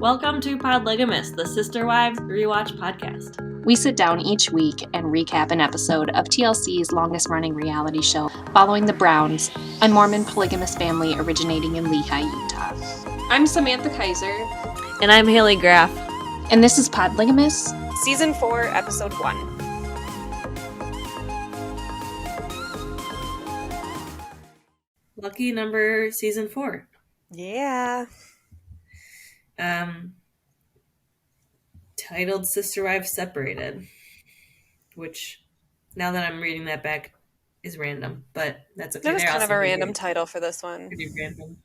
Welcome to Podlygamists, the Sisterwives rewatch podcast. We sit down each week and recap an episode of TLC's longest-running reality show, following the Browns, a Mormon polygamous family originating in Lehi, Utah. I'm Samantha Kaiser. And I'm Haley Graff. And this is Podlygamists, Season 4, Episode 1. Lucky number Season 4. Yeah. Titled Sisterwives Separated, which, now that I'm reading that back, is random, but that's okay. That was kind of a random title for this one. Pretty random.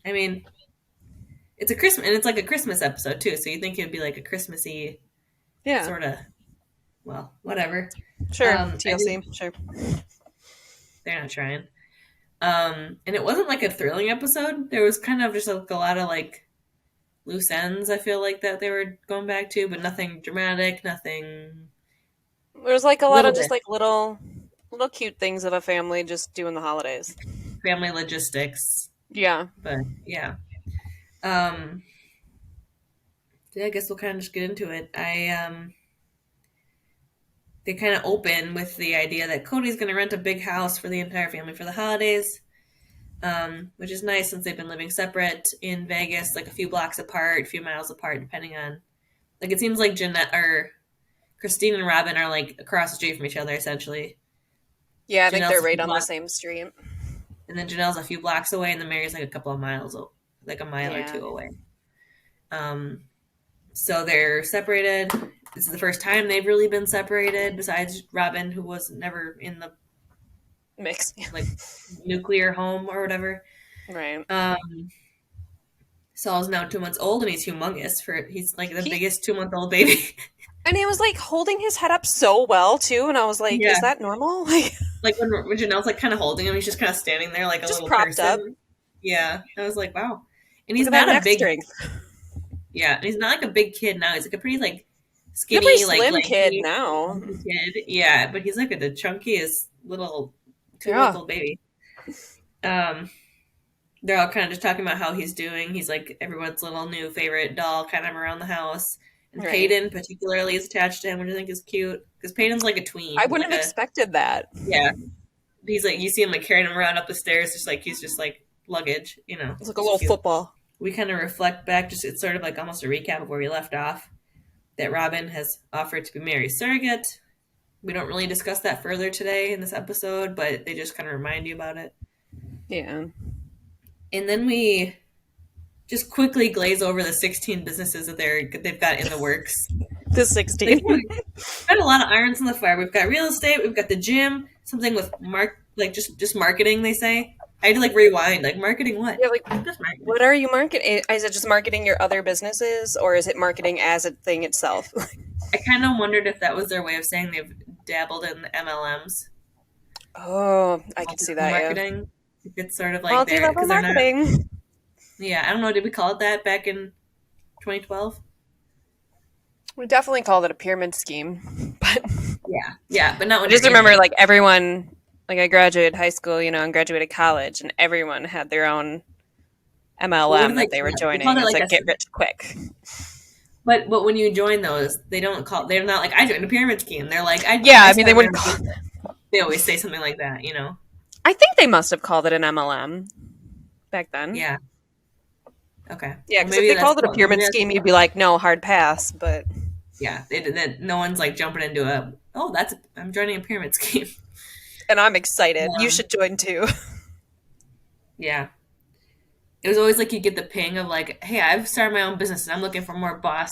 I mean, it's a Christmas, and it's like a Christmas episode too, so you think it'd be like a Christmassy, sort of, well, whatever. Sure, TLC, sure. They're not trying. And it wasn't like a thrilling episode. There was kind of just like a lot of like loose ends, I feel like, that they were going back to, but nothing dramatic, nothing. There was like a lot of just like little cute things of a family just doing the holidays. Family logistics. Yeah. But yeah. I guess we'll kind of just get into it. They kind of open with the idea that Kody's going to rent a big house for the entire family for the holidays, which is nice since they've been living separate in Vegas, like a few blocks apart, a few miles apart, depending on. Like, it seems like Christine and Robyn are like across the street from each other, essentially. Yeah, I think they're right on the same street. And then Janelle's a few blocks away, and then Mary's like a couple of miles, like a mile or two away. So they're separated. This is the first time they've really been separated, besides Robyn, who was never in the mix, like nuclear home or whatever. Right. Saul's now 2 months old, and he's humongous. He's like the biggest 2-month-old baby. And he was like holding his head up so well too, and I was like, "Is that normal?" Like when Janelle's like kind of holding him, he's just kind of standing there like a just little propped person. up. Yeah, I was like, wow. And he's not a big strength. Yeah, and he's not like a big kid now. He's like a pretty like skinny, pretty like slim kid now. Kid, yeah, but he's like the chunkiest little 2-month-old baby. They're all kind of just talking about how he's doing. He's like everyone's little new favorite doll, kind of around the house. And Peyton particularly is attached to him, which I think is cute because Peyton's like a tween. I wouldn't have expected that. Yeah, he's like, you see him like carrying him around up the stairs, just like he's just like luggage, you know. It's like a little football. We kind of reflect back, it's sort of like almost a recap of where we left off, that Robyn has offered to be Mary's surrogate. We don't really discuss that further today in this episode, but they just kind of remind you about it. Yeah. And then we just quickly glaze over the 16 businesses that they've got in the works. The 16. We've got a lot of irons in the fire. We've got real estate. We've got the gym. Something with just marketing, they say. I had to like rewind. Like, marketing what? Yeah, like, what are you marketing? Is it just marketing your other businesses, or is it marketing as a thing itself? I kind of wondered if that was their way of saying they've dabbled in the MLMs. Oh, I can see that. Marketing. Yeah. It's sort of like multi-level marketing. Yeah, I don't know. Did we call it that back in 2012? We definitely called it a pyramid scheme, but yeah, but not. I just remember, like, everyone. Like, I graduated high school, and graduated college, and everyone had their own MLM that they were joining. It's like get rich quick. But when you join those, they're not like, I joined a pyramid scheme. They're like, they wouldn't. They always say something like that, I think they must have called it an MLM back then. Yeah. Okay. Yeah, because if they called it a pyramid scheme, you'd be like, no, hard pass. But yeah, no one's like jumping into I'm joining a pyramid scheme. And I'm excited. You should join too. Yeah. It was always like you get the ping of like, hey, I've started my own business and I'm looking for more boss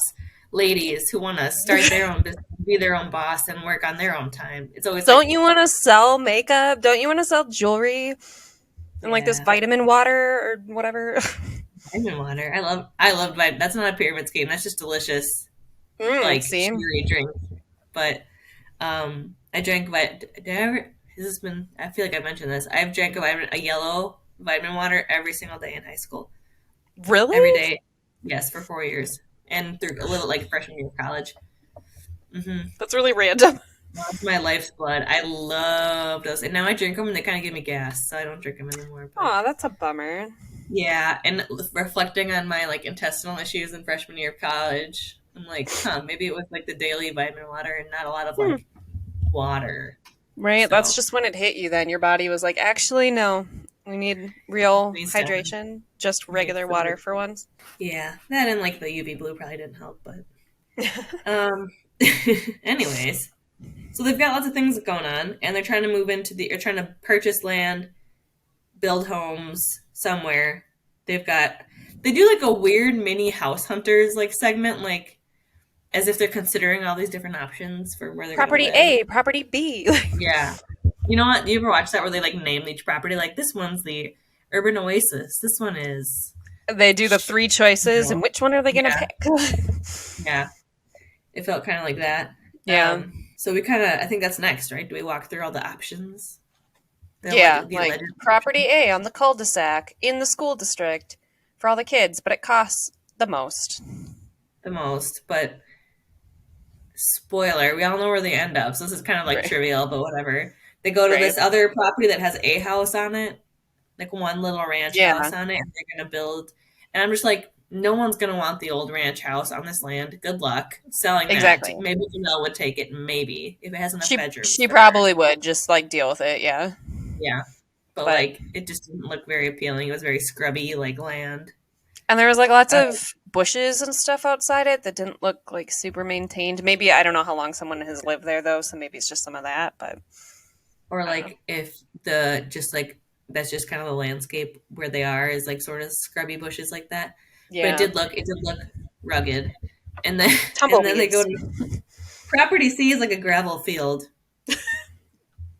ladies who want to start their own business, be their own boss, and work on their own time. It's always Don't you want to sell makeup? Don't you want to sell jewelry? And like this vitamin water or whatever? Vitamin water. I love vitamin. That's not a pyramid scheme. That's just delicious. Sugary drink. But I drank I feel like I mentioned this. I've drank a yellow vitamin water every single day in high school. Really? Every day. Yes, for 4 years. And through a little like freshman year of college. Mm-hmm. That's really random. That's my life's blood. I love those. And now I drink them and they kind of give me gas, so I don't drink them anymore. Oh, that's a bummer. Yeah, and reflecting on my like intestinal issues in freshman year of college, I'm like, maybe it was like the daily vitamin water and not a lot of like water. Right, that's So just when it hit you then. Your body was like, actually, no, we need real needs to hydration, just make regular water food. for once. Yeah, that and like the UV blue probably didn't help, but um, anyways, so they've got lots of things going on, and they're trying to move into or trying to purchase land, build homes somewhere. They do like a weird mini house hunters like segment, like as if they're considering all these different options for where they're going to Property live. A, property B. Yeah. You know what? You ever watch that where they like name each property? Like this one's the urban oasis. This one is. They do the 3 choices, and which one are they going to Yeah. pick? Yeah. It felt kind of like that. Yeah. So I think that's next, right? Do we walk through all the options? Yeah, like property A on the cul-de-sac in the school district for all the kids, but it costs the most. The most, but spoiler, we all know where they end up. So this is kind of like trivial, but whatever. They go to this other property that has a house on it, like one little ranch house on it, and they're going to build. And I'm just like, no one's going to want the old ranch house on this land. Good luck selling that. Maybe Janelle would take it, maybe, if it has enough bedrooms. She probably would just like deal with it, yeah. Yeah. But like, it just didn't look very appealing. It was very scrubby, like land. And there was like lots of bushes and stuff outside it that didn't look like super maintained. Maybe, I don't know how long someone has lived there though, so maybe it's just some of that, but. Or like if that's just kind of the landscape where they are is like sort of scrubby bushes like that. Yeah. But it did look rugged. And then they go to property C is like a gravel field.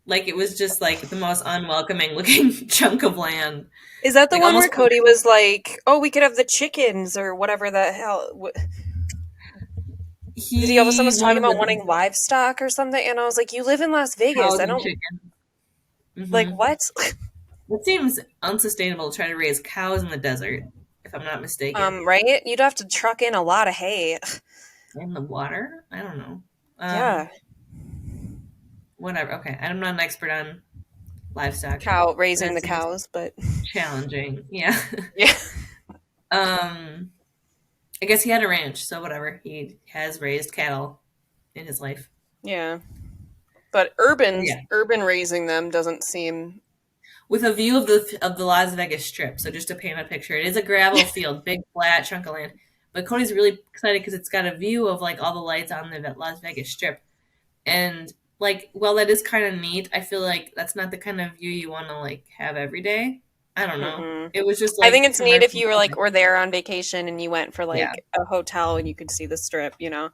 Like it was just like the most unwelcoming looking chunk of land. Is that the one where Kody was like, "Oh, we could have the chickens or whatever the hell"? He all of a sudden was talking about wanting livestock or something, and I was like, "You live in Las Vegas. I don't like what." It seems unsustainable to try to raise cows in the desert, if I'm not mistaken. Right? You'd have to truck in a lot of hay. In the water? I don't know. Yeah. Whatever. Okay, I'm not an expert on livestock. Raising the cows, but challenging. Yeah. Yeah. I guess he had a ranch, so whatever. He has raised cattle in his life. Yeah. But urban raising them doesn't seem with a view of the Las Vegas Strip. So just to paint a picture, it is a gravel field, big flat chunk of land. But Kody's really excited because it's got a view of like all the lights on the Las Vegas Strip. And like, while that is kind of neat, I feel like that's not the kind of view you want to like have every day. I don't know. Mm-hmm. It was just like, I think it's neat if you were like, or there on vacation and you went for like a hotel and you could see the Strip, you know?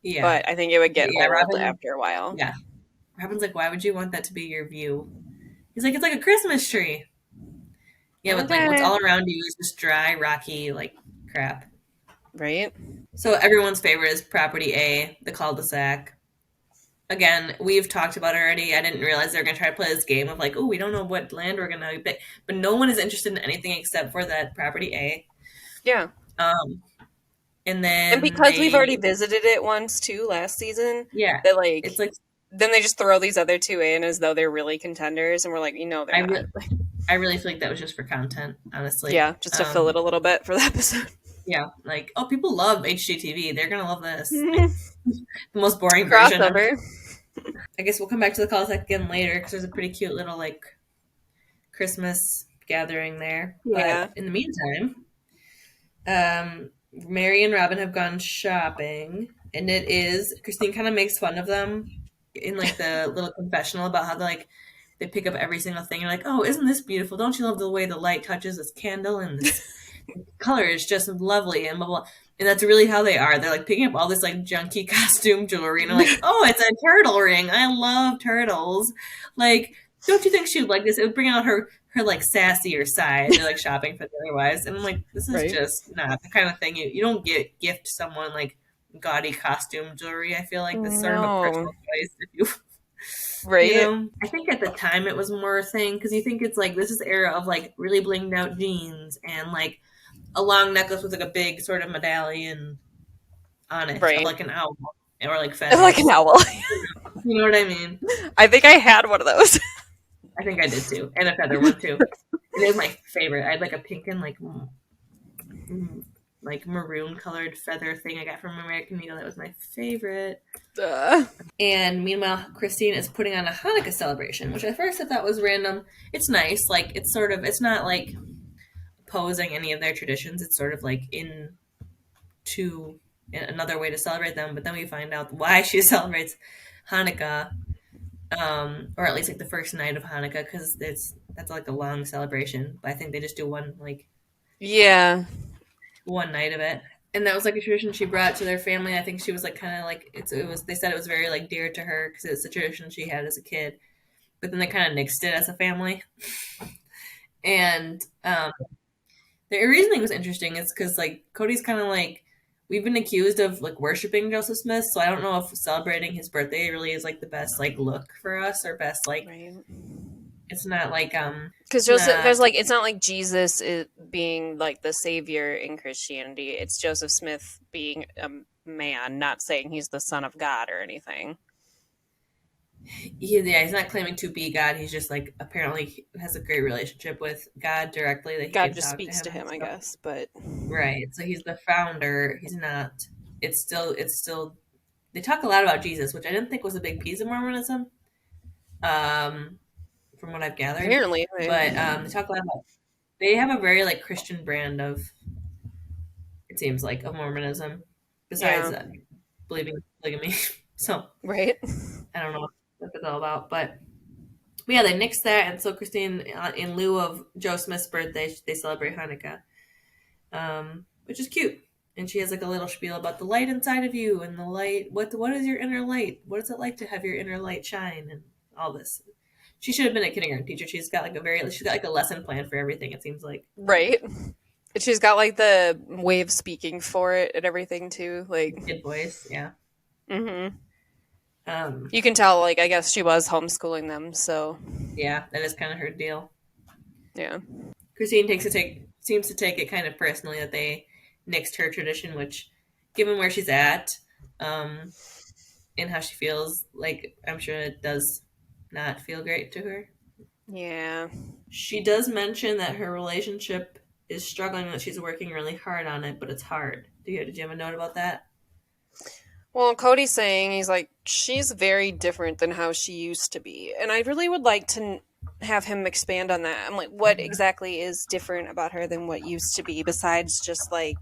Yeah. But I think it would get old Robyn, after a while. Yeah. Robyn's like, why would you want that to be your view? He's like, it's like a Christmas tree. Yeah, but like what's all around you is just dry, rocky, like crap. Right? So everyone's favorite is property A, the cul-de-sac. Again, we've talked about it already. I didn't realize they were going to try to play this game of like, oh, we don't know what land we're going to pick. But no one is interested in anything except for that property A. Yeah. And then... And because we've already visited it once, too, last season. Yeah. That like... It's like... Then they just throw these other 2 in as though they're really contenders. And we're like, they're not. I really feel like that was just for content, honestly. Yeah, just to fill it a little bit for the episode. Yeah, like, oh, people love HGTV. They're going to love this. The most boring version. I guess we'll come back to the cul-de-sac again later because there's a pretty cute little, like, Christmas gathering there. Yeah. But in the meantime, Mary and Robyn have gone shopping. And Christine kind of makes fun of them in like the little confessional about how they pick up every single thing. You're like, oh, isn't this beautiful? Don't you love the way the light touches this candle and this color is just lovely and blah, blah. And that's really how they are. They're like picking up all this like junky costume jewelry and I'm like, oh, it's a turtle ring. I love turtles. Like, don't you think she would like this? It would bring out her like sassier side. They're like shopping for the otherwise. And I'm like, this is just not the kind of thing you don't gift someone like gaudy costume jewelry. I feel like this sort of a personal choice if you right. You know? I think at the time it was more a thing because you think it's like this is the era of like really blinged out jeans and like a long necklace with like a big sort of medallion on it, right? Like an owl or like feathers. Like an owl. You know what I mean? I think I had one of those. I think I did too, and a feather one too. And it was my favorite. I had like a pink and like maroon colored feather thing I got from American Eagle. That was my favorite. And meanwhile, Christine is putting on a Hanukkah celebration, which at first I thought was random. It's nice, like it's sort of, it's not like opposing any of their traditions. It's sort of like into another way to celebrate them. But then we find out why she celebrates Hanukkah, or at least like the first night of Hanukkah, because that's like a long celebration. But I think they just do one one night of it. And that was like a tradition she brought to their family. I think she was like kind of like it was. They said it was very like dear to her because it's a tradition she had as a kid. But then they kind of nixed it as a family. And the reasoning was interesting. It's because like Kody's kind of like we've been accused of like worshiping Joseph Smith, so I don't know if celebrating his birthday really is like the best like look for us or best like. Right. It's not like because Joseph there's like it's not like Jesus is being like the savior in Christianity. It's Joseph Smith being a man, not saying he's the son of God or anything. He's not claiming to be God. He's just like apparently has a great relationship with God directly. That he God just speaks to him, I guess. But right, so he's the founder. He's not. It's still. They talk a lot about Jesus, which I didn't think was a big piece of Mormonism. From what I've gathered, apparently, but they talk a lot about. They have a very like Christian brand of. It seems like of Mormonism, besides believing polygamy. So right, I don't know what it's all about, but yeah, they nixed that, and so Christine, in lieu of Joe Smith's birthday, they celebrate Hanukkah, which is cute. And she has like a little spiel about the light inside of you and the light. What is your inner light? What is it like to have your inner light shine and all this? She should have been a kindergarten teacher. She's got like a lesson plan for everything. It seems like right. She's got like the way of speaking for it and everything too, like kid voice, yeah. You can tell, like I guess she was homeschooling them, so yeah, that is kind of her deal. Yeah, Christine seems to take it kind of personally that they nixed her tradition, which, given where she's at, and how she feels, like I'm sure it does not feel great to her. Yeah. She does mention that her relationship is struggling, that she's working really hard on it, but it's hard. Did you have a note about that? Well, Kody's saying, he's like, she's very different than how she used to be. And I really would like to have him expand on that. I'm like, what exactly is different about her than what used to be, besides just like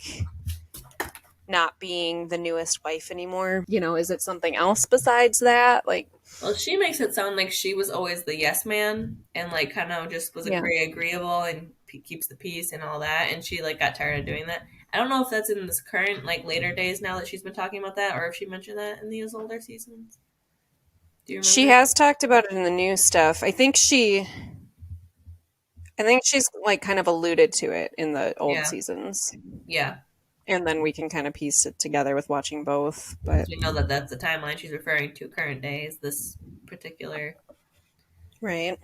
not being the newest wife anymore? You know, is it something else besides that? Like, well, she makes it sound like she was always the yes man and like kind of just was very agreeable and keeps the peace and all that. And she like got tired of doing that. I don't know if that's in this current like later days now that she's been talking about that, or if she mentioned that in these older seasons. Do you remember? She has talked about it in the new stuff. I think she's like kind of alluded to it in the old seasons. Yeah. And then we can kind of piece it together with watching both. But we know that that's the timeline she's referring to, current days, this particular. Right.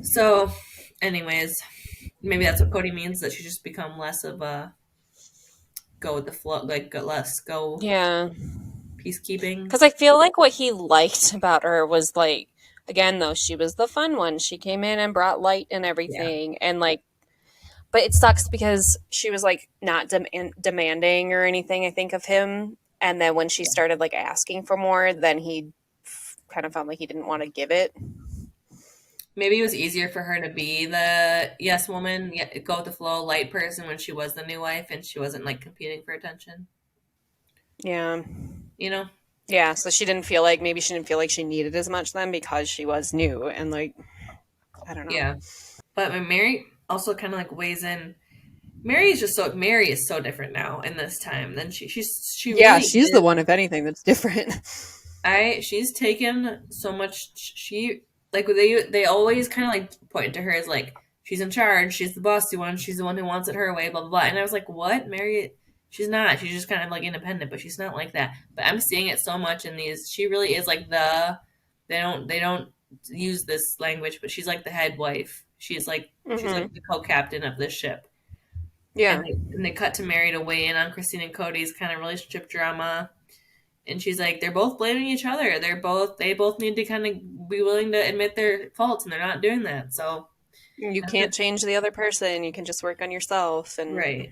So, anyways, maybe that's what Kody means, that she's just become less of a go with the flow, like less go. Yeah. Peacekeeping. Because I feel like what he liked about her was like, again, though, she was the fun one. She came in and brought light and everything. And like, but it sucks because she was like not demanding or anything, I think, of him. And then when she started like asking for more, then he kind of felt like he didn't want to give it. Maybe it was easier for her to be the yes woman, go with the flow, light person when she was the new wife and she wasn't like competing for attention. Yeah. You know? Yeah, so she didn't feel like she needed as much then because she was new and like, I don't know. Yeah. But Mary also kind of like weighs in. Mary is so different now in this time than she's she's the one, if anything, that's different. She's taken so much. They always kind of like point to her as like she's in charge, she's the bossy one, she's the one who wants it her way, blah blah blah. And I was like, what? Mary, she's not. She's just kind of like independent, but she's not like that. But I'm seeing it so much in these. She really is like they don't use this language, but she's like the head wife. She's like she's like the co-captain of this ship. Yeah. And they cut to Mary to weigh in on Christine and Kody's kind of relationship drama. And she's like, they're both blaming each other. They both need to kind of be willing to admit their faults, and they're not doing that. So You I'm can't just change the other person. You can just work on yourself. And right.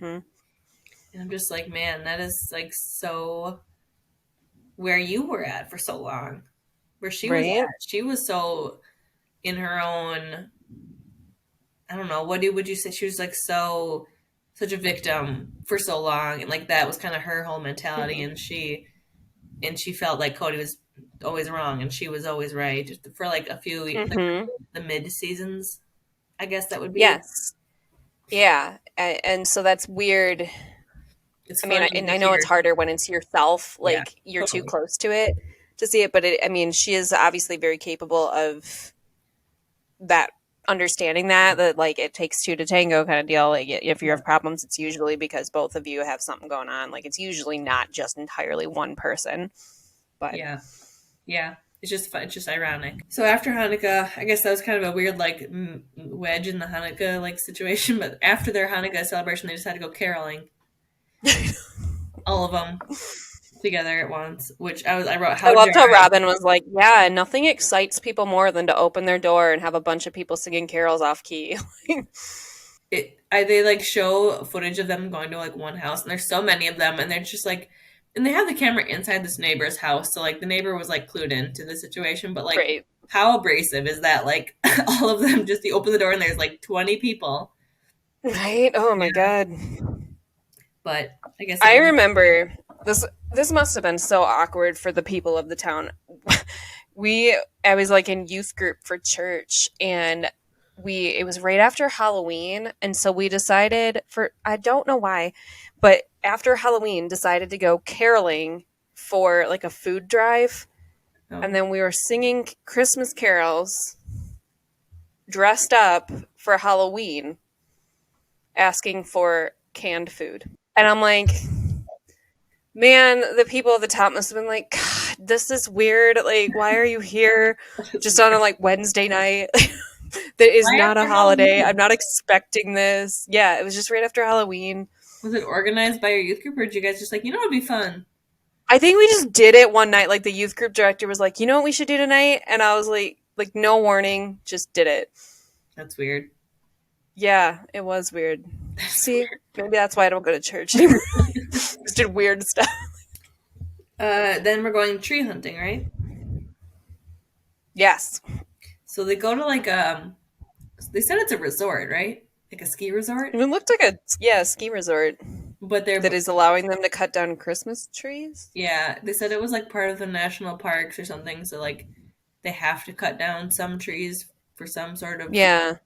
And I'm just like, man, that is like so where you were at for so long, where she was right. at. She was so in her own. I don't know. Would you say she was like so such a victim for so long, and like that was kind of her whole mentality, Hmm. and she felt like Kody was always wrong and she was always right for like a few Hmm. the mid seasons. I guess that would be. Yes. Yeah. And so that's weird. It's I mean, funny and to I know it's hear. harder when it's yourself, Yeah, like you're too totally. close to it to see it. But I mean, she is obviously very capable of that, understanding that like it takes two to tango kind of deal. Like if you Yeah, have problems, it's usually because both of you have something going on. Like it's usually not just entirely one person. But yeah, yeah. It's just fun. It's just ironic. So after Hanukkah, I guess that was kind of a weird like wedge in the Hanukkah like situation. But after their Hanukkah celebration, they decided to go caroling, all of them together at once. Which I wrote, I how loved how jarring. Robyn was like, "Yeah, nothing excites people more than to open their door and have a bunch of people singing carols off key." They like show footage of them going to like one house, and there's so many of them, and they're just like, and they have the camera inside this neighbor's house, so like the neighbor was like clued into the situation, but like, Right. how abrasive is that? Like, all of them just you open the door and there's like 20 people. Right? Oh my Yeah, god. but I guess it I was. remember this must have been so awkward for the people of the town. we I was like in youth group for church, and we it was right after Halloween, and so we decided, for I don't know why, but after Halloween decided to go caroling for like a food drive, and Oh, then we were singing Christmas carols dressed up for Halloween, asking for canned food. And I'm like, man, the people at the top must have been like, God, this is weird. Like, why are you here that's just on a weird. like Wednesday night? That is Why not a after holiday. I'm Halloween? not expecting this. Yeah, it was just right after Halloween. Was it organized by your youth group, or did you guys just like, it'd be fun? I think we just did it one night. Like the youth group director was like, you know what we should do tonight? And I was like no warning, just did it. That's weird. Yeah, it was weird. That's See, maybe that's why I don't go to church anymore. Just did weird stuff. Then we're going tree hunting, right? Yes. So they go to like they said it's a resort, right? Like a ski resort, It looked like a ski resort but they're that is allowing them to cut down Christmas trees. yeah, they said it was like part of the national parks or something. So like they have to cut down some trees for some sort of Yeah.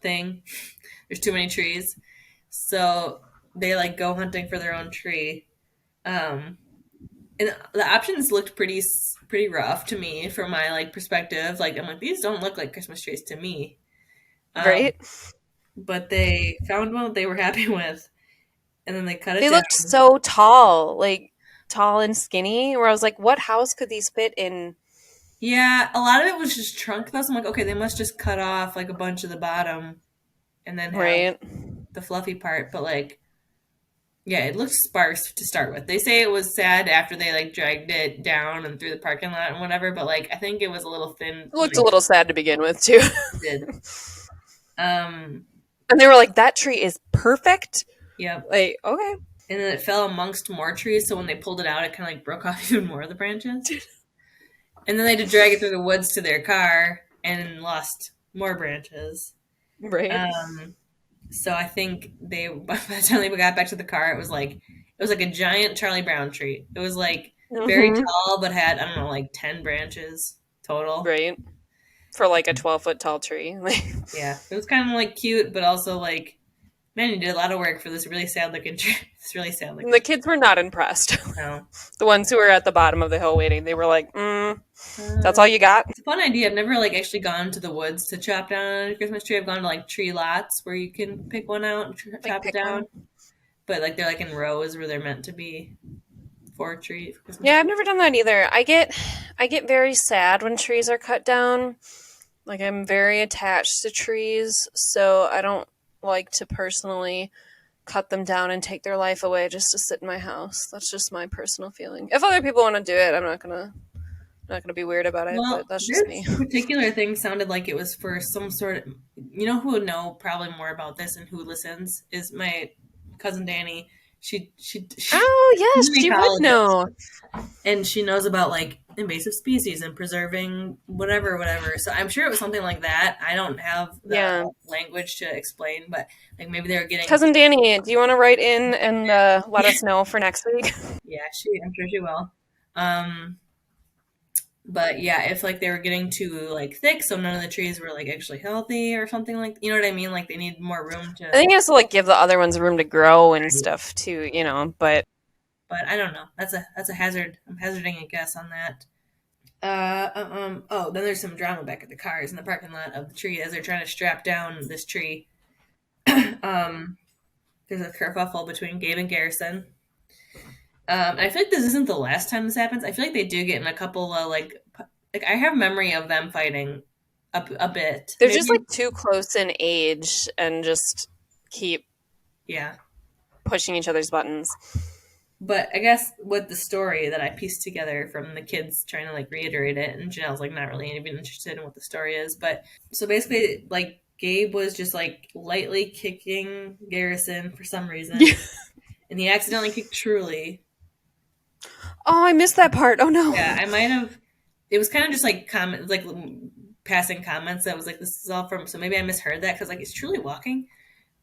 thing. There's too many trees, so they like go hunting for their own tree. Um, and the options looked pretty rough to me from my like perspective. Like I'm like, these don't look like Christmas trees to me. Um, Right? but they found one that they were happy with, and then they cut it They down. looked so tall, like tall and skinny, where I was like, what house could these fit in? Yeah, a lot of it was just trunk though. So I'm like, okay, they must just cut off like a bunch of the bottom and then have Right? the fluffy part. But like, yeah, it looks sparse to start with. They say it was sad after they like dragged it down and through the parking lot and whatever. But like, I think it was a little thin It when looked they a little sad to begin with, too. did. Um, And they were like, that tree is perfect. yep. Like, okay. And then it fell amongst more trees. So when they pulled it out, it kind of like broke off even more of the branches. And then they had to drag it through the woods to their car and lost more branches. Right? Um, So I think they by the time they got back to the car, it was like a giant Charlie Brown tree. It was like very Mm-hmm. tall, but had I don't know like 10 branches total. Right? For like a 12-foot tall tree. Yeah, it was kind of like cute, but also like man, you did a lot of work for this really sad looking tree. This really sad looking. The kids were not impressed. No, The ones who were at the bottom of the hill waiting, they were like, that's uh, all you got? it's a fun idea. I've never like actually gone to the woods to chop down a Christmas tree. I've gone to like tree lots where you can pick one out and Like, chop it pick down, one. but like they're like in rows where they're meant to be for Christmas Yeah, tree. I've never done that either. I get very sad when trees are cut down. Like I'm very attached to trees, so I don't like to personally cut them down and take their life away just to sit in my house. That's just my personal feeling. If other people want to do it, I'm not gonna be weird about it, Well, but that's just me. this particular thing sounded like it was for some sort of, you know, who would know probably more about this and who listens is my cousin Danny. She Oh yes, she would know. and she knows about like invasive species and preserving whatever. So I'm sure it was something like that. I don't have the language to explain, but like maybe they were getting. Cousin Danny, do you want to write in and let us know for next week? Yeah, I'm sure she will. But yeah, if like they were getting too like thick, so none of the trees were like actually healthy or something like, you know what I mean? Like they need more room to. I think it has to like give the other ones room to grow and stuff too, you know. But I don't know. That's a hazard. I'm hazarding a guess on that. Oh, then there's some drama back at the cars in the parking lot of the tree as they're trying to strap down this tree. There's a kerfuffle between Gabe and Garrison. I feel like this isn't the last time this happens. I feel like they do get in a couple of like I have memory of them fighting a bit. They're just like too close in age and just keep pushing each other's buttons. But I guess with the story that I pieced together from the kids trying to like reiterate it, and Janelle's like not really even interested in what the story is. But so basically, like Gabe was just like lightly kicking Garrison for some reason, and he accidentally kicked Truly. Oh, I missed that part. Oh no. Yeah, I might have. It was kind of just like like passing comments that was like, this is all from. So maybe I misheard that because like is Truly walking?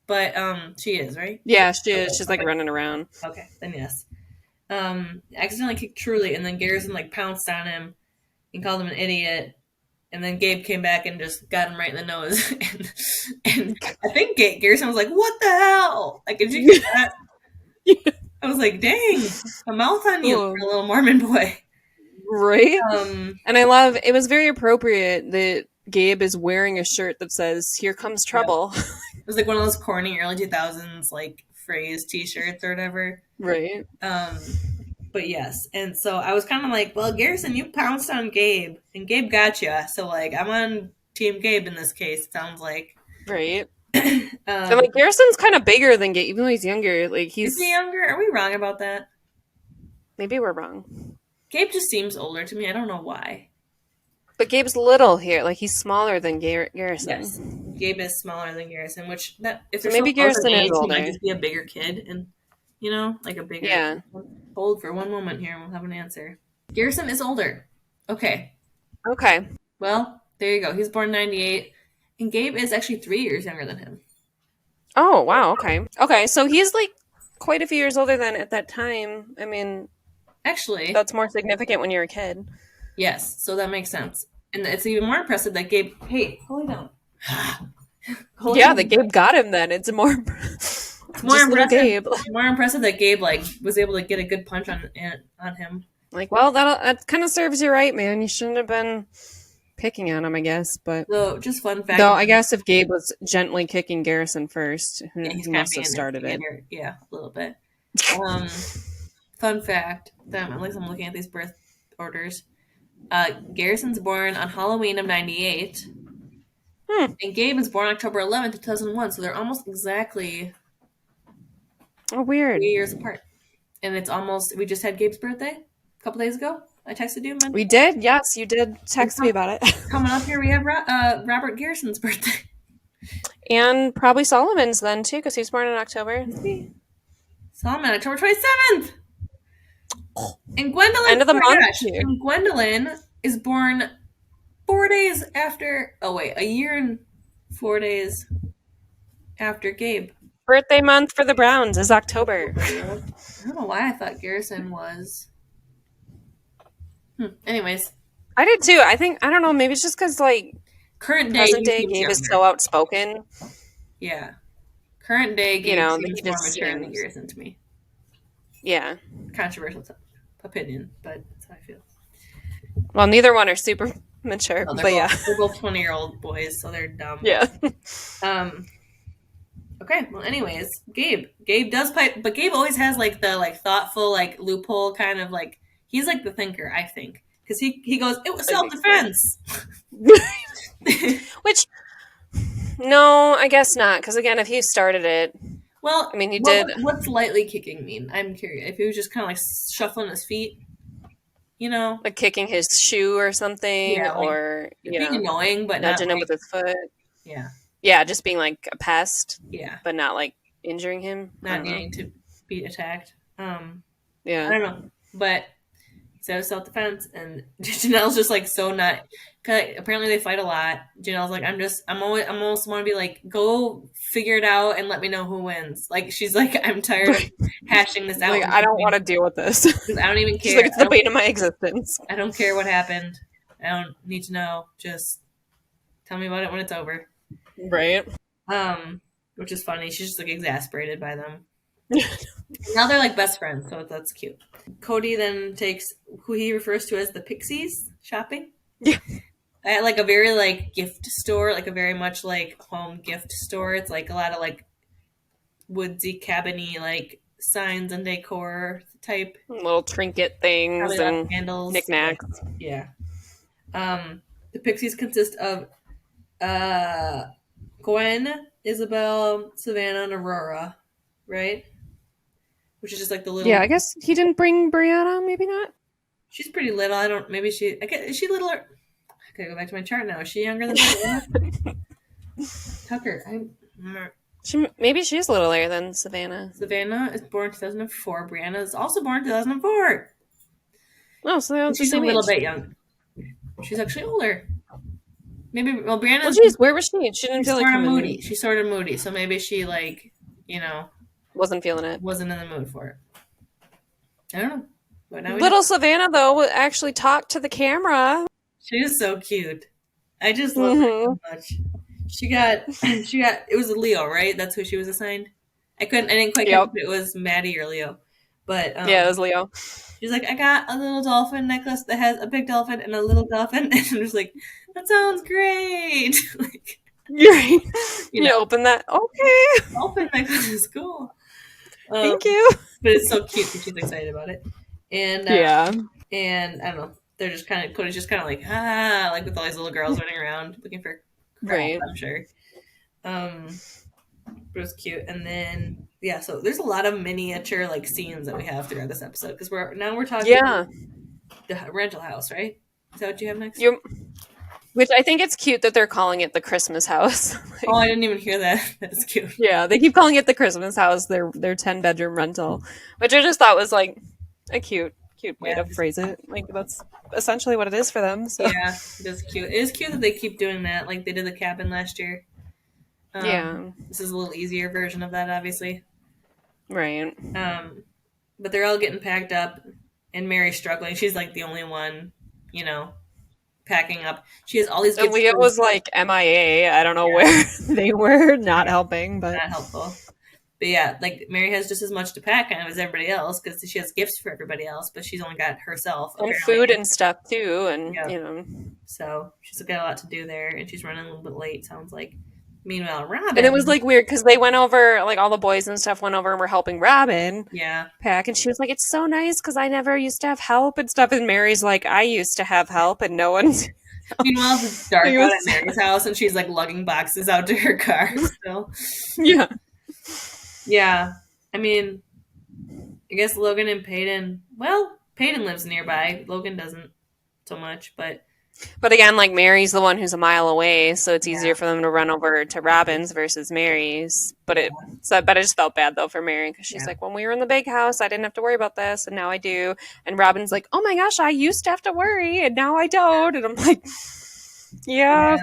But she is, right? Yeah, she is. She's like running around. Okay, then yes. Accidentally kicked Truly, and then Garrison like pounced on him and called him an idiot. And then Gabe came back and just got him right in the nose. and I think Garrison was like, "What the hell?" Like, did you get that? Yeah. I was like, "Dang, a mouth on you for a little Mormon boy." Right. And I love it was very appropriate that Gabe is wearing a shirt that says "Here comes trouble." Yeah. It was like one of those corny early 2000s like phrase T-shirts or whatever. Right. But yes, and so I was kind of like, well, Garrison, you pounced on Gabe, and Gabe got you. So like, I'm on Team Gabe in this case. It sounds like. Right. And like Garrison's kind of bigger than Gabe, even though he's younger. Like is he younger? Are we wrong about that? Maybe we're wrong. Gabe just seems older to me. I don't know why. But Gabe's little here. Like he's smaller than Garrison. Yes, Gabe is smaller than Garrison. Which that if so maybe Garrison is older, he might just be a bigger kid, and you know, like a bigger. Yeah. Hold for one moment here, and we'll have an answer. Garrison is older. Okay. Okay. Well, there you go. He's born 98, and Gabe is actually 3 years younger than him. Oh wow. Okay. Okay. So he's like quite a few years older than at that time. I mean, actually, that's more significant when you're a kid. Yes, so that makes sense. And it's even more impressive that Gabe... Hey, hold down. That Gabe got him then. It's more... It's more impressive. Gabe. More impressive that Gabe like was able to get a good punch on him. Like, well, that kind of serves you right, man. You shouldn't have been picking on him, I guess. But so, just fun fact. Though I guess if Gabe was gently kicking Garrison first, he must have started it. Yeah, a little bit. Fun fact. At least I'm looking at these birth orders. Garrison's born on Halloween of 98. And Gabe is born October 11th, 2001. So they're almost exactly... Oh, weird. 3 years apart. And it's almost... We just had Gabe's birthday a couple days ago. I texted you. We did? Yes, you did text me about it. Coming up here, we have Robert Garrison's birthday. And probably Solomon's then, too, because he's born in October. Solomon, October 27th! And Gwendolyn... End of the month. And Gwendolyn is born 4 days after... Oh, wait. A year and 4 days after Gabe. Birthday month for the Browns is October. I don't know why I thought Garrison was... Anyways. I did too. I don't know, maybe it's just because, like, present day Gabe is so outspoken. Yeah. Current day Gabe seems more mature than Garrison to me. Yeah. Controversial opinion, but that's how I feel. Well, neither one are super mature, but yeah. They're both 20-year-old boys, so they're dumb. Yeah. Okay, well, anyways, Gabe does pipe, but Gabe always has, like, the, like, thoughtful, like, loophole kind of, like, he's, like, the thinker, I think. Because he goes, it was self-defense. Which, no, I guess not. Because, again, if he started it... Well, I mean, he did what's lightly kicking mean? I'm curious. If he was just kind of like shuffling his feet, you know? like kicking his shoe or something, Yeah, like or being annoying, but not nudging him like, with his foot. yeah, Yeah, just being like a pest, yeah, but not like injuring him. I not don't know. needing to be attacked. I Yeah. don't know, but so self defense, and Janelle's just like so not. Cause apparently they fight a lot. Janelle's like, I'm almost want to be like, go figure it out and let me know who wins. Like she's like, I'm tired of hashing this out. Like, I don't want to deal with this. Because I don't even She's care. like, it's the bane of my existence. I don't care what happened. I don't need to know. Just tell me about it when it's over. Right. Which is funny. She's just like exasperated by them. Now they're like best friends, so that's cute. Kody then takes who he refers to as the Pixies shopping. Yeah. At like a very like gift store, like a very much like home gift store. It's like a lot of like woodsy cabiny like signs and decor type. Little trinket things Probably and candles. knickknacks. Yeah. The Pixies consist of Gwen, Isabel, Savannah, and Aurora, right? Which is just like the little. Yeah, I guess he didn't bring Brianna. Maybe not. She's pretty little. I don't. Maybe she. I guess, is she little? I gotta go back to my chart now. Is she younger than Savannah? Tucker. Maybe she's littler than Savannah. Savannah is born 2004. Brianna is also born 2004. Oh, so they're the She's a same little age. bit young. She's actually older. Maybe. Well, Brianna. Well, geez, where was she? She didn't feel like sort of coming. moody. She's sort of moody. So maybe she like Wasn't feeling it. wasn't in the mood for it. I don't know. But now Little Savannah though would actually talk to the camera. she is so cute. I just love her so much. She got it was a Leo, right? That's who she was assigned. I didn't quite catch if it was Maddie or Leo. But yeah, it was Leo. She's like, I got a little dolphin necklace that has a big dolphin and a little dolphin, and I'm just like, that sounds great. Like, You're right. You open that. Okay. Dolphin necklace is cool. Thank you. But it's so cute that she's excited about it. And and I don't know. They're just kind of Cody's just kind of like like with all these little girls running around looking for crap, right. I'm sure. But it was cute. And then so there's a lot of miniature like scenes that we have throughout this episode because we're talking the rental house, right? Is that what you have next? Which I think it's cute that they're calling it the Christmas house. Like, I didn't even hear that. That's cute. Yeah, they keep calling it the Christmas house. Their 10-bedroom rental, which I just thought was like a cute way to phrase it. Like that's essentially what it is for them. So. Yeah, it is cute. It is cute that they keep doing that. Like they did the cabin last year. This is a little easier version of that, obviously. Right. But they're all getting packed up, and Mary's struggling. She's like the only one, packing up. She has all these gifts. Leah was like MIA. I don't know where they were, not helping, but not helpful. But yeah, like Mary has just as much to pack kind of as everybody else because she has gifts for everybody else, but she's only got herself and food and stuff too, and So she's got a lot to do there, and she's running a little bit late. Sounds like. Meanwhile, Robyn. And it was like weird because they went over, like all the boys and stuff went over and were helping Robyn pack. And she was like, it's so nice because I never used to have help and stuff. And Mary's like, I used to have help and no one's. Meanwhile, it's dark out at Mary's house and she's like lugging boxes out to her car still. Yeah. Yeah. I mean, I guess Logan and Peyton. Well, Peyton lives nearby. Logan doesn't so much, but again, like Mary's the one who's a mile away, so it's easier for them to run over to Robyn's versus Mary's. But I just felt bad though for Mary because she's like, when we were in the big house, I didn't have to worry about this, and now I do. And Robyn's like, oh my gosh, I used to have to worry, and now I don't. And I'm like, yeah.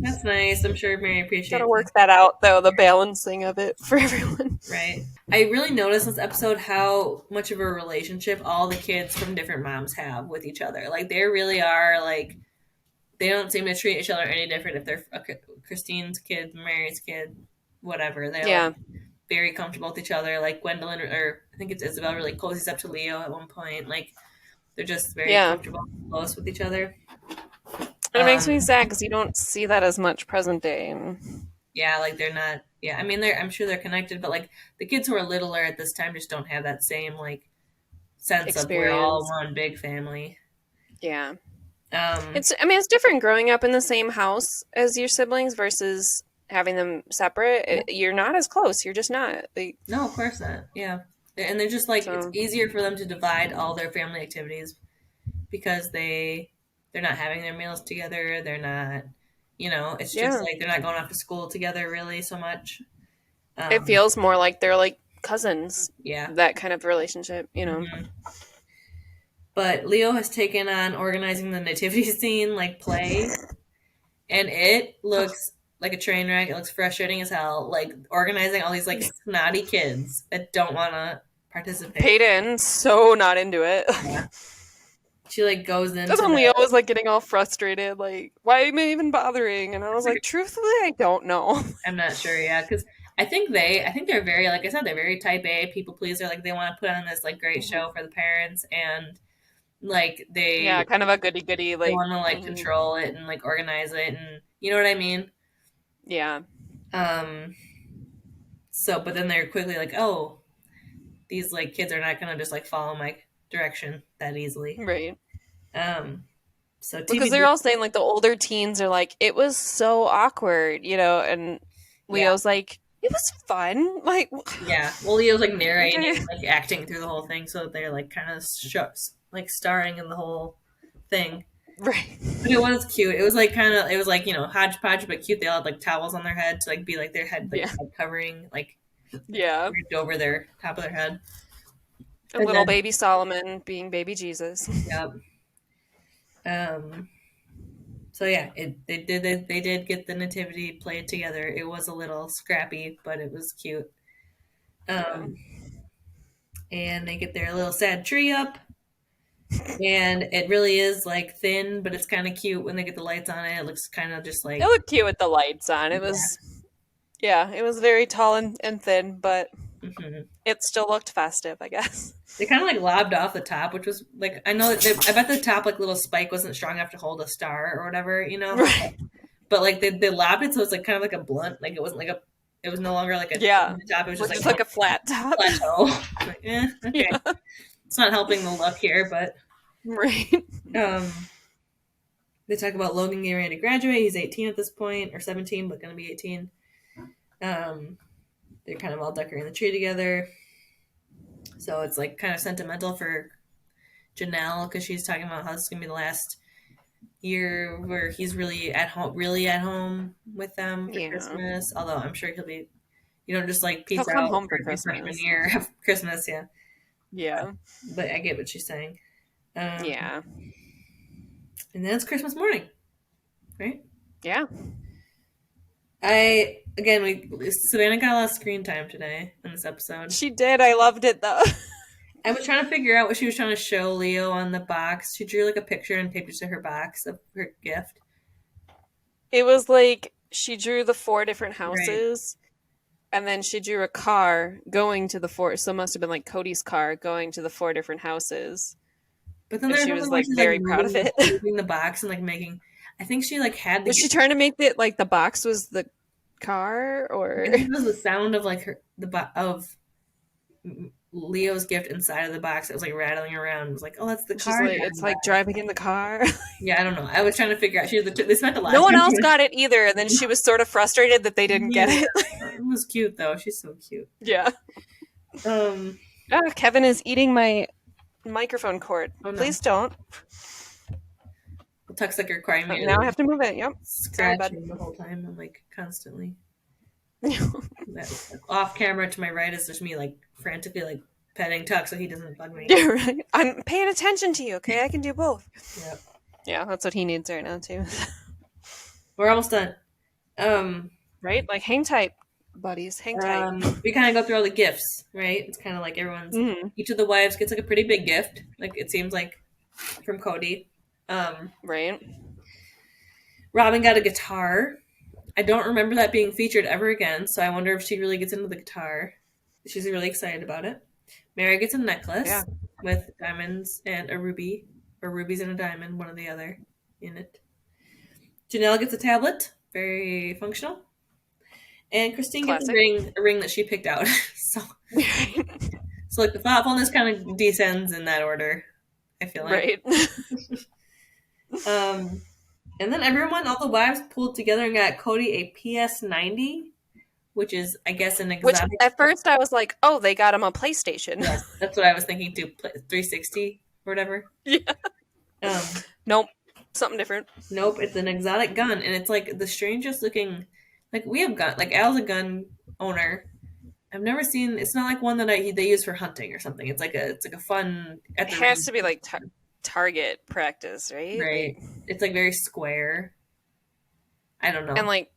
That's nice. I'm sure Mary appreciates it. Gotta work that out though, the balancing of it for everyone. Right. I really noticed this episode how much of a relationship all the kids from different moms have with each other. Like they really are like. They don't seem to treat each other any different if they're Christine's kid, Mary's kid, whatever. They're like very comfortable with each other. Like Gwendolyn, or I think it's Isabel, really cozies up to Leo at one point. Like they're just very comfortable and close with each other. And it makes me sad because you don't see that as much present day. Yeah, like they're not. Yeah, I mean, I'm sure they're connected, but like the kids who are littler at this time just don't have that same like sense of we're all one big family. Yeah. It's different growing up in the same house as your siblings versus having them separate, you're not as close. You're just not. Like, No, of course not. Yeah. And they're just like, it's so easier for them to divide all their family activities because they're not having their meals together. They're not, it's just yeah, like they're not going off to school together really so much. it Um, feels more like they're like cousins. yeah. That kind of relationship, you know. Mhm. But Leo has taken on organizing the nativity scene like play, and it looks like a train wreck. It looks frustrating as hell. Like organizing all these like snotty kids that don't want to participate. Peyton so not into it. Yeah. She like goes That's into when Leo the. was like getting all frustrated, like, why am I even bothering? And I was like, truthfully, I don't know. I'm not sure, yeah, because I think they're very, like I said, they're very type A people pleaser. Like they want to put on this like great show for the parents, and like Yeah, they kind of a goody goody, they like, want to like control it and like organize it, and you know what I mean. yeah, Um. So, but then they're quickly like, oh, these like kids are not gonna just like follow my direction that easily. right. Um. So Because TBD. they're all saying like the older teens are like, it was so awkward, you know, and Yeah. Leo's like, it was fun. Like, Yeah. Well, Leo's like narrating, okay. like acting through the whole thing, so they're like kind of like starring in the whole thing. Right. But it was cute. It was like kind of, it was like, hodgepodge, but cute. They all had like towels on their head to like be like their head, like Yeah. head covering, like Yeah. draped over their top of their head. A And little then, baby Solomon being baby Jesus. yeah. Um, so yeah, they did get the nativity played together. It was a little scrappy, but it was cute. Yeah. Um, and they get their little sad tree up. And it really is like thin, but it's kind of cute when they get the lights on it. It looks kind of just It like, looked cute with the lights on. It yeah. was, yeah, it was very tall and thin, but Hmm. it still looked festive, I guess. They kind of like lobbed off the top, which was like, I know that I bet the top like little spike wasn't strong enough to hold a star or whatever, Right. but like they lobbed it, so it's like kind of like a blunt, like it wasn't like it was no longer like a Yeah. top, it was just Looks like like a flat top. plateau. Like, okay, Yeah. it's not helping the look here, but Right. um, they talk about Logan getting ready to graduate. He's 18 at this point, or 17, but gonna be 18. Um, they're kind of all decorating the tree together. So it's like kind of sentimental for Janelle because she's talking about how this is gonna be the last year where he's really at home with them for Yeah. Christmas. Although I'm sure he'll be, just like He'll peace come out home for for your freshman Christmas. year of Christmas, yeah. Yeah. But I get what she's saying. Yeah. And then it's Christmas morning, right? Yeah. Savannah got a lot of screen time today in this episode. She did. I loved it though. I was trying to figure out what she was trying to show Leo on the box. She drew like a picture and taped it to her box of her gift. It was like she drew the 4 different Right. houses, and then she drew a car going to the 4. So it must have been like Cody's car going to the 4 different houses. But then And there she was was something where like she's very like proud of it. moving the box and like making. I think she like had the Was she gift. trying to make it like the box was the car, or I think it was the sound of like of Leo's gift inside of the box. It was like rattling around. It was like, oh, that's the she's car. like, it's like driving in the car. Yeah, I don't know. I was trying to figure out. They spent a lot. No of one time else doing got it either, and then she was sort of frustrated that they didn't get it. It was cute though. She's so cute. Yeah. Um. Oh, Kevin is eating my microphone cord. Oh, no. Please don't. Tuck's like requiring me to Now I have to move it. Yep. Sorry, scratch bud. him the whole time. I'm like constantly. Off camera to my right is just me like frantically like petting Tuck so he doesn't bug me. You're right. I'm paying attention to you, okay? I can do both. Yep. Yeah, that's what he needs right now, too. We're almost done. Right? Like, hang tight, buddies. Hang tight. We kind of go through all the gifts, right? It's kind of like everyone's. Mhm. Each of the wives gets like a pretty big gift. Like it seems like from Kody. Right? Robyn got a guitar. I don't remember that being featured ever again, so I wonder if she really gets into the guitar. She's really excited about it. Mary gets a necklace with diamonds and a ruby, or rubies and a diamond, one or the other, in it. Janelle gets a tablet, very functional. And Christine gets a ring that she picked out. So like the thoughtfulness kind of descends in that order, I feel like. Right. And then everyone, all the wives pulled together and got Kody a PS90, which is, I guess, an Which exotic. at first I was like, oh, they got him a PlayStation. Yes, that's what I was thinking too. 360 or whatever. Yeah. Um, Nope. Something different. nope, it's an exotic gun, and it's like the strangest looking. Like we have gun. Like Al's a gun owner. I've never seen. It's not like one that they use for hunting or something. It's like a fun at It the has range, to be like target practice, right? right? Like, It's like very square. I don't and know. like,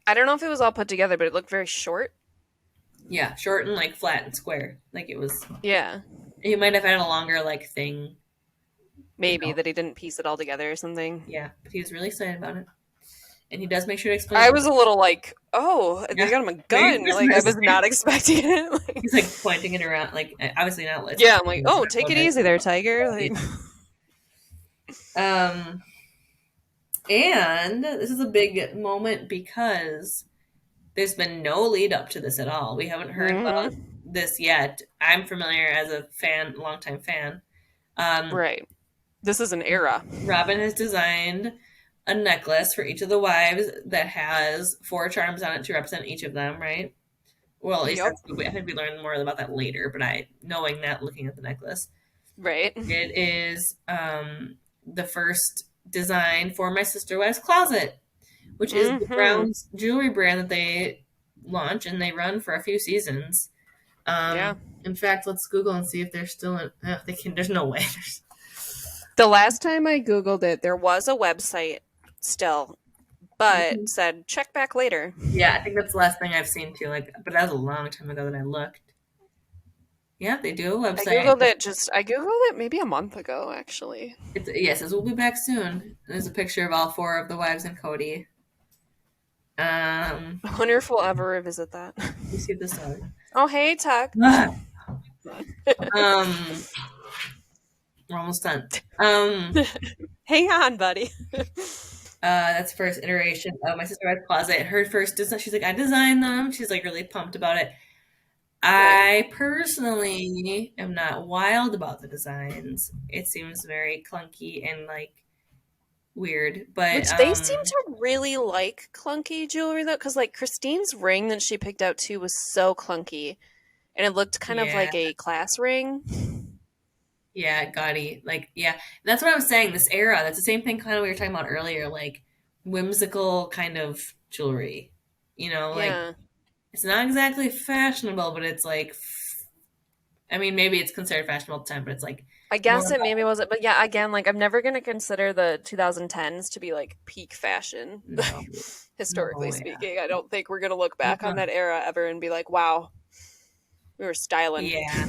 I don't know if it was all put together, but it looked very short. Yeah, short and like flat and square. Like it was. Yeah. He might have had a longer like thing, you Maybe know. that he didn't piece it all together or something. Yeah, but he was really excited about it, and he does make sure to explain I it. was a little like, oh, they Yeah, got him a Merry gun. Like, I Christmas. was not expecting it. Like, He's like pointing it around. Like obviously not. It's yeah, not I'm like, it's oh, not take it loaded. easy there, Tiger. Like, Um, and this is a big moment because there's been no lead up to this at all. We haven't heard about mhm. this yet. I'm familiar as a fan, longtime fan. Um, Right. This is an era. Robyn has designed a necklace for each of the wives that has 4 charms on it to represent each of them, right? Well, at least Yep. I think we learn more about that later, but knowing that, looking at the necklace, Right. it is the first design for my Sisterwives closet, which is the Hmm. Browns jewelry brand that they launch and they run for a few seasons. Yeah. In fact, let's Google and see if they're still in. They can. There's no way. The last time I Googled it, there was a website still, but said check back later. Yeah, I think that's the last thing I've seen too. Like, but that was a long time ago that I looked. Yeah, they do a website. I Googled it maybe a month ago, actually. Yes, it says we'll be back soon. There's a picture of all 4 of the wives and Kody. I wonder if we'll ever revisit that. You see this dog. Oh, hey, Tuck. Um, we're almost done. Hang on, buddy. That's the first iteration of my sister Red's closet. Her first design, she's like, I designed them. She's like really pumped about it. Right. I personally am not wild about the designs. It seems very clunky and like weird, but Which they seem to really like clunky jewelry, though, because like Christine's ring that she picked out too was so clunky, and it looked kind of yeah, like a class ring. yeah, gaudy. Like, yeah, that's what I was saying. This era, that's the same thing kind of we were talking about earlier, like whimsical kind of jewelry. Like Yeah. it's not exactly fashionable, but it's like, I mean, maybe it's considered fashionable at the time, but it's like I more guess it maybe wasn't, but yeah, again, like I'm never gonna consider the 2010s to be like peak fashion, no, historically no, yeah, speaking. I don't think we're gonna look back on uh-huh. that era ever and be like, "Wow, we were styling." Yeah,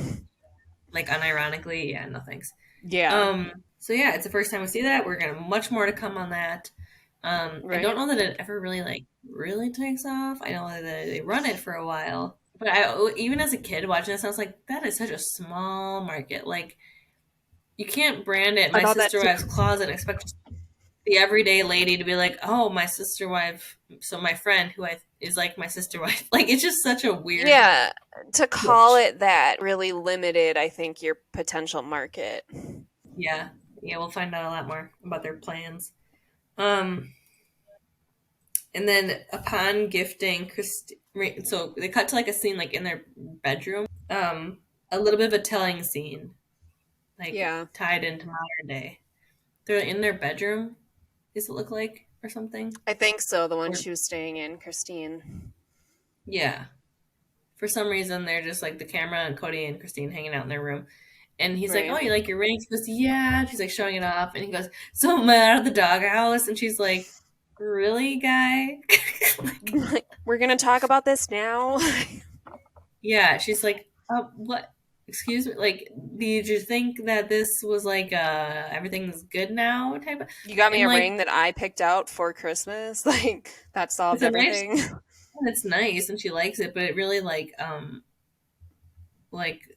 like unironically, yeah, no thanks. Yeah, So yeah, it's the first time we see that. We're gonna much more to come on that. I don't right. know that it ever really like really takes off. I know that they run it for a while, but even as a kid watching this, I was like, that is such a small market. Like you can't brand it I my thought that sister too. wife's closet and expect the everyday lady to be like, oh, my sister wife. So my friend is like my sister wife. Like it's just such a weird Yeah, to call switch. it that really limited, I think, your potential market. Yeah, yeah, we'll find out a lot more about their plans. Um, And then upon gifting so they cut to like a scene like in their bedroom. A little bit of a telling scene, like Yeah, tied into modern day. They're in their bedroom. Does it look like or something? I think so. The one Or she was staying in, Christine. yeah, for some reason they're just like the camera and Kody and Christine hanging out in their room. And he's like, "Oh, Right. you like your ring?" She goes, "Yeah." And she's like showing it off, and he goes, "So am I out of the doghouse?" And she's like, "Really, guy?" Like, We're gonna talk about this now. yeah, she's like, what? Excuse me? Like, did you think that this was like everything's good now type of? You got me And a like, ring that I picked out for Christmas. Like that it's solved a nice, everything. and it's nice, and she likes it, but it really like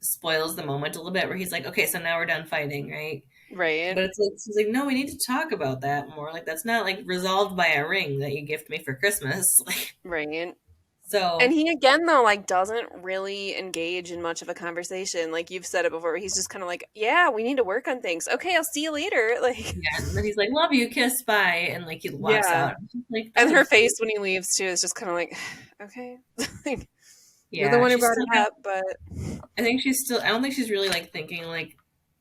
spoils the moment a little bit where he's like, okay, so now we're done fighting, right? Right. But it's like she's like, no, we need to talk about that more. Like that's not like resolved by a ring that you gift me for Christmas. Like, Right. So And he again though like doesn't really engage in much of a conversation. Like you've said it before, he's just kind of like, "Yeah, we need to work on things. Okay, I'll see you later." Like yeah, and then he's like, "Love you, kiss, bye," and like he walks yeah. out. Like And that's her a face when he leaves too is just kind of like, "Okay." Like you're the yeah. one who She's brought still it got. up, but I think she's still. I don't think she's really like thinking like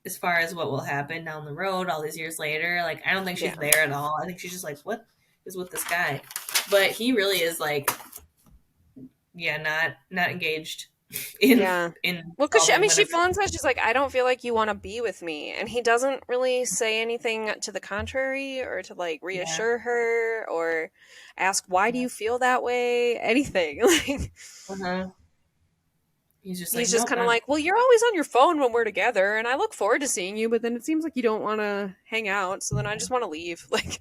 as far as what will happen down the road all these years later. Like I don't think she's yeah. there at all. I think she's just like, "What is with this guy?" But he really is like, yeah, not engaged in Yeah. in Well, because I solving mean, she whatever. phones us. She's like, "I don't feel like you want to be with me," and he doesn't really say anything to the contrary, or to like Yeah, reassure her, or ask why do yeah. you feel that way. Anything. Like Uh-huh. He's just like, he's just nope, kind of not. like, "Well, you're always on your phone when we're together, and I look forward to seeing you, but then it seems like you don't want to hang out, so then I just want to leave." Like,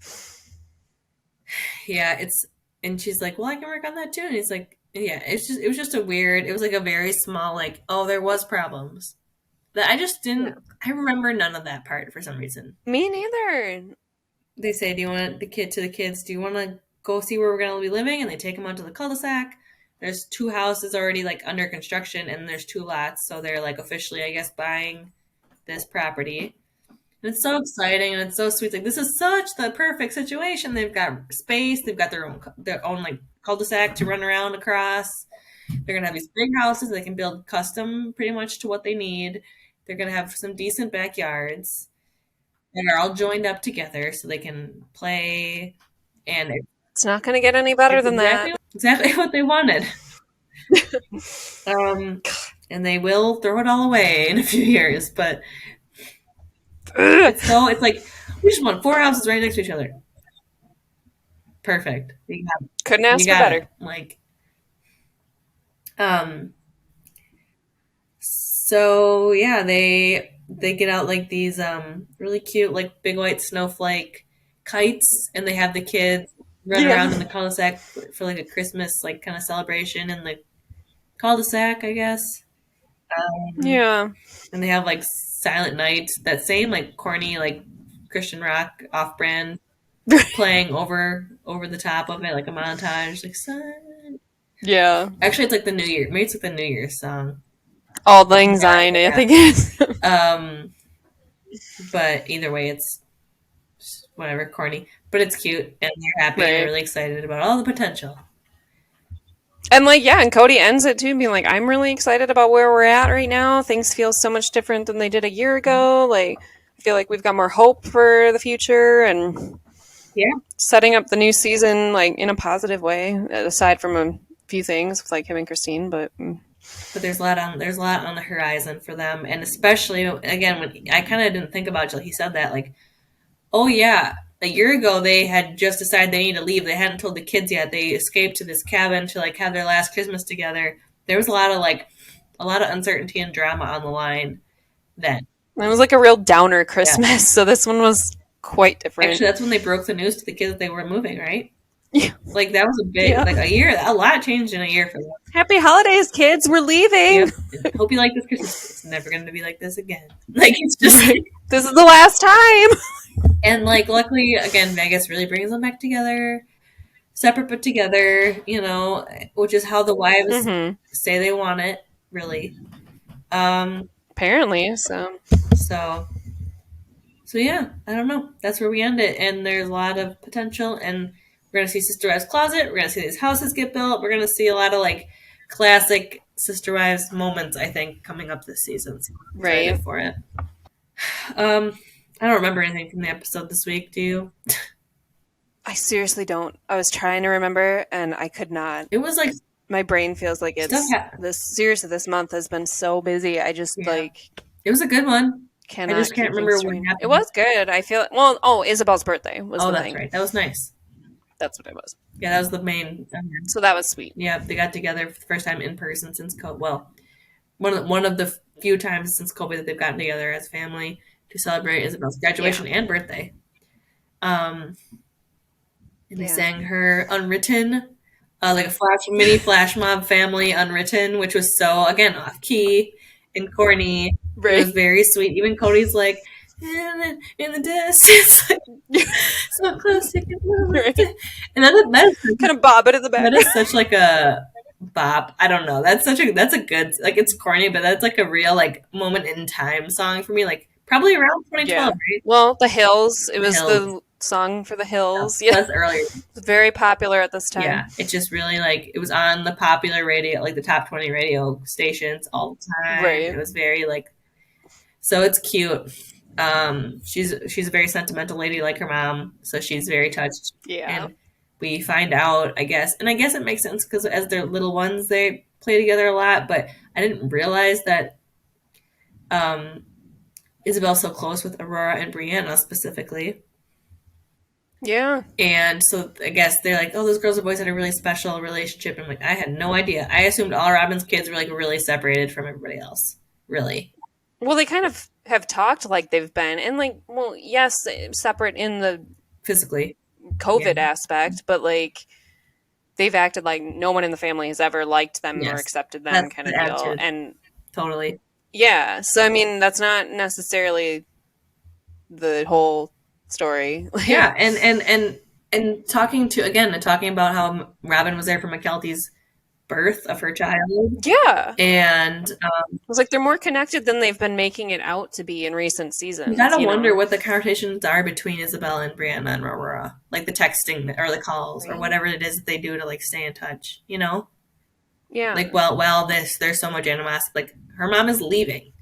Yeah, it's and she's like, well, I can work on that too. And he's like, yeah, it was just a weird. It was like a very small like, oh, there was problems that I just yeah. didn't. I remember none of that part for some reason. Me neither. They say, do you want the kids? Do you want to go see where we're gonna be living? And they take them out to the cul-de-sac. There's two houses already like under construction, and there's two lots, so they're like officially, I guess, buying this property. And it's so exciting and it's so sweet. Like this is such the perfect situation. They've got space. They've got their own like cul-de-sac to run around across. They're gonna have these big houses. They can build custom pretty much to what they need. They're gonna have some decent backyards. And are all joined up together so they can play. And It's not going to get any better it's than that. exactly what they wanted. Um, and they will throw it all away in a few years, but it's like we just want four houses right next to each other. Perfect. Couldn't You ask for got it. better. Like, um, so yeah, they get out like these really cute like big white snowflake kites, and they have the kids run Yeah. around in the cul-de-sac for like a Christmas like kind of celebration in the cul-de-sac, I guess. Yeah. And they have like Silent Night, that same like corny like Christian rock off-brand playing over the top of it like a montage like Silent. Yeah. Actually, it's like the New Year. Maybe it's like the New Year's song. All Lang Yeah, Syne, I yeah. think it is. But either way, it's whatever, corny. But it's cute, and they're happy and they're Right. really excited about all the potential. And like, yeah, and Kody ends it too, being like, I'm really excited about where we're at right now. Things feel so much different than they did a year ago. Like, I feel like we've got more hope for the future and Yeah, setting up the new season like in a positive way, aside from a few things with like him and Christine, but but there's a lot on the horizon for them, and especially again when I kind of didn't think about it till he said that, like, oh yeah, a year ago they had just decided they need to leave. They hadn't told the kids yet. They escaped to this cabin to like have their last Christmas together. There was a lot of uncertainty and drama on the line then. it was like a real downer Yeah. Christmas. So this one was quite different. Actually, that's when they broke the news to the kids that they were moving, right? Yeah. Like that was a big, Yeah. like a year. A lot changed in a year for them. Happy holidays, kids. We're leaving. Yep. Hope you like this Christmas. It's never going to be like this again. Like it's just, This is the last time. and like luckily again, Vegas really brings them back together, separate but together. You know, which is how the wives Mm-hmm. say they want it. Really. Um. Apparently, so So. So yeah, I don't know. That's where we end it, and there's a lot of potential, and we're gonna see Sister Wives Closet. We're gonna see these houses get built. We're gonna see a lot of like classic Sister Wives moments. I think coming up this season. So I'm excited right. for it. I don't remember anything from the episode this week. Do you? I seriously don't. I was trying to remember and I could not. It was like My brain feels like stuff. this month has been so busy. I just Yeah. like It was a good one. cannot. I just can't keep remember things what straight. happened. It was good. I feel well. Oh, Isabel's birthday was Oh, the that's thing. right. That was nice. That's what it was. Yeah, that was the main. So that was sweet. Yeah, they got together for the first time in person since COVID. Well, one of the few times since COVID that they've gotten together as family to celebrate Isabel's graduation and birthday. And they sang her Unwritten, like a mini flash mob family Unwritten, which was so again off key and corny. Right. It was very sweet. Even Cody's like in the distance, like, so close you can move it. And that is Kind of bob it in the back. that is such like a bop. I don't know. That's a good, like, it's corny, but that's like a real like moment in time song for me. Like probably around 2012, Yeah. right? Well, The Hills. It The was Hills. the song for The Oh, Hills. so Yeah. that's earlier. Very popular at this time. Yeah, it just really like it was on the popular radio, like the top 20 radio stations all the time. It Right. was very like, so it's cute. She's a very sentimental lady like her mom, so she's very touched. Yeah. And we find out, I guess, and I guess it makes sense because as they're little ones, they play together a lot. But I didn't realize that um, Isabel's so close with Aurora and Brianna specifically. Yeah. And so I guess they're like, oh, those girls and boys had a really special relationship. And I'm like, I had no idea. I assumed all Robyn's kids were like really separated from everybody else. Really. Well, they kind of have talked like they've been, and like, well, yes, separate in the Physically. Yeah. COVID aspect, but like they've acted like no one in the family has ever liked them or Yes. accepted them, That's kind the of deal. attitude. And Totally. yeah, so I mean, that's not necessarily the whole story. Yeah. And talking about how Robyn was there for McKelty's birth of her child. Yeah, And it's like they're more connected than they've been making it out to be in recent you seasons. gotta You wonder know, what the conversations are between Isabel and Brianna and Aurora. Like the texting or the calls or right? whatever it is that they do to like stay in touch, you know? Yeah, Like, well, there's so much animosity. Like, her mom is leaving,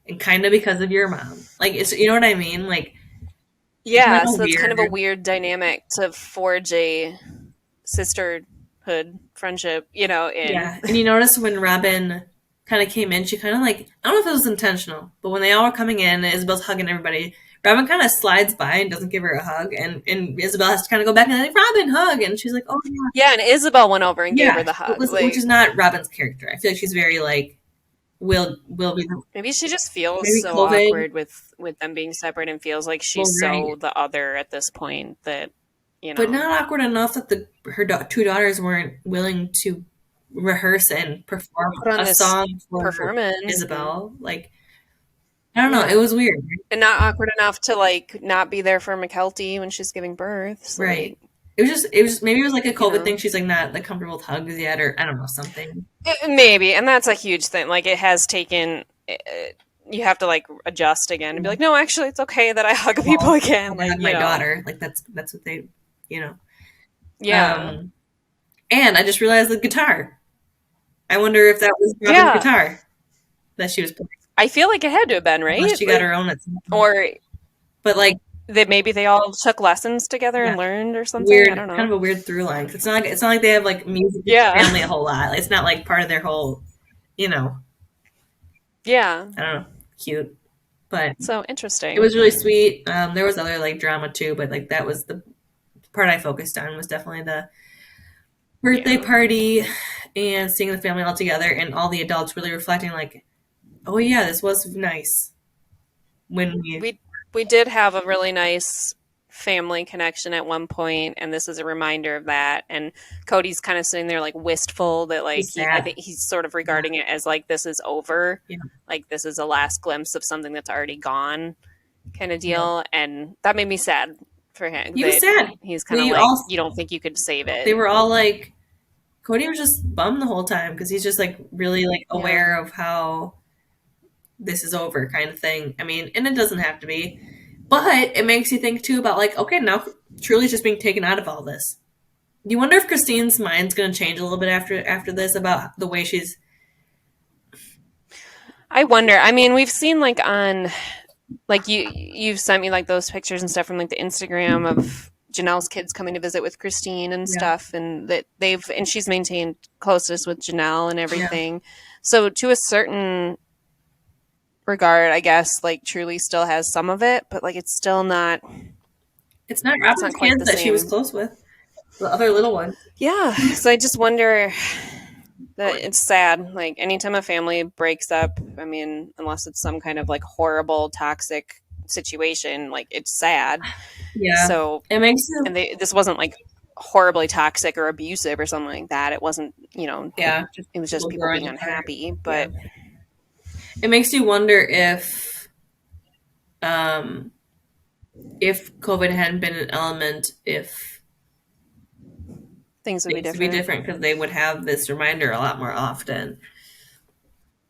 and kind of because of your mom. Like, it's, you know what I mean? Like, it's kind yeah. of So that's kind weird. of a weird dynamic to forge a sisterhood friendship. You know, in Yeah, and you notice when Robyn kind of came in, she kind of like, I don't know if it was intentional, but when they all were coming in, and Isabel's hugging everybody. Robyn kind of slides by and doesn't give her a hug, and Isabel has to kind of go back and like, Robyn, hug, and she's like, oh yeah, and Isabel went over and gave her yeah, the hug. which is Like not Robyn's character. I feel like she's very like, will be maybe she just feels maybe so COVID. awkward with them being separate and feels like Well, she's right. so the other at this point that you But know. not awkward enough that her two daughters weren't willing to rehearse and perform Put on a this song for performance and Isabel. Like, I don't know, it yeah, was weird. not awkward enough to like not be there for McKelty when she's giving birth. So Right. like It was maybe it was like a you COVID know, thing. She's like not like comfortable with hugs yet, or I don't know, something. maybe, and that's a huge thing. Like it has taken. You have to like adjust again and be like, no, actually, it's okay that I hug people Well, again. I Like hug you my know, daughter. Like that's what they, you know. yeah, Um, and I just realized the guitar. I wonder if that was Robin's yeah. guitar that she was playing, I feel like it had to have been unless right. she got Like her own at some point. or But like, that maybe they all took lessons together yeah, and learned or something. I weird, don't kind know. of a weird through line. It's not like they have like music in Yeah. the family a whole lot. It's not like part of their whole, you know. Yeah. I don't know, cute, but So it interesting. was really sweet. There was other like drama too, but like that was the part I focused on was definitely the birthday Yeah. party and seeing the family all together and all the adults really reflecting like, oh yeah, this was nice when we We did have a really nice family connection at one point, and this is a reminder of that. And Kody's kind of sitting there like wistful that like was I sad. think he's sort of regarding it as like this is over, Yeah, like this is a last glimpse of something that's already gone, kind of yeah. deal. And that made me sad for him He was that sad. he's kind of We like all you don't think you could save it. they were all like Kody was just bummed the whole time because he's just like really like Yeah. aware of how this is over kind of thing. I mean, and it doesn't have to be, but it makes you think too about like, okay, now Truly's just being taken out of all this. Do you wonder if Christine's mind's going to change a little bit after this about the way she's I wonder. I mean, we've seen like on like you've sent me like those pictures and stuff from like the Instagram of Janelle's kids coming to visit with Christine and yeah, stuff, and that they've and she's maintained closeness with Janelle and yeah. everything. So to a certain regard, I guess like Truly still has some of it, but like it's still not. It's not It's not Robin's quite the kids that she was same. close with. The other little one. Yeah. So I just wonder that it's sad. Like anytime a family breaks up, I mean, unless it's some kind of like horrible toxic situation, like it's sad. Yeah. So It makes you and this wasn't like horribly toxic or abusive or something like that. It wasn't, yeah, just it was just people people growing being apart. unhappy. Yeah. But It makes you wonder if COVID hadn't been an element, if things would be things to be different. different because they would have this reminder a lot more often,